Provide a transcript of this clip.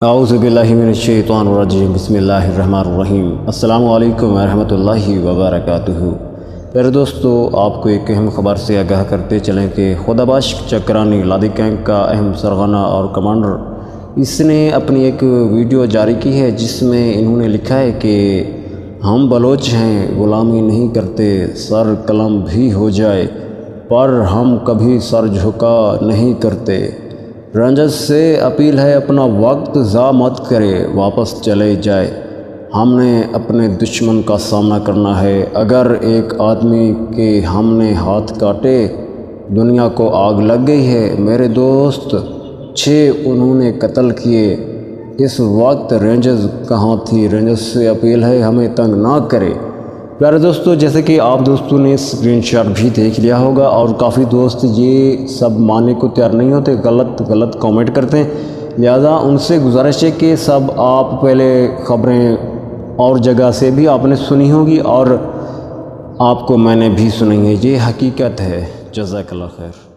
اعوذ باللہ من الشیطان الرجیم بسم اللہ الرحمن الرحیم۔ السلام علیکم ورحمۃ اللہ وبرکاتہ۔ پیارے دوستو، آپ کو ایک اہم خبر سے آگاہ کرتے چلیں کہ خدابخش چکرانی لادی کیمپ کا اہم سرغنہ اور کمانڈر اس نے اپنی ایک ویڈیو جاری کی ہے جس میں انہوں نے لکھا ہے کہ ہم بلوچ ہیں، غلامی نہیں کرتے، سر قلم بھی ہو جائے پر ہم کبھی سر جھکا نہیں کرتے۔ رینجرز سے اپیل ہے اپنا وقت ضائع مت کرے، واپس چلے جائے، ہم نے اپنے دشمن کا سامنا کرنا ہے۔ اگر ایک آدمی کے ہم نے ہاتھ کاٹے، دنیا کو آگ لگ گئی ہے۔ میرے دوست 6 انہوں نے قتل کیے، اس وقت رینجرز کہاں تھی؟ رینجرز سے اپیل ہے ہمیں تنگ نہ کرے۔ پیارے دوستو، جیسے کہ آپ دوستوں نے اسکرین شاٹ بھی دیکھ لیا ہوگا اور کافی دوست یہ سب ماننے کو تیار نہیں ہوتے، غلط کامنٹ کرتے ہیں، لہذا ان سے گزارش ہے کہ سب آپ پہلے خبریں اور جگہ سے بھی آپ نے سنی ہوگی اور آپ کو میں نے بھی سنائی ہے، یہ حقیقت ہے۔ جزاک اللہ خیر۔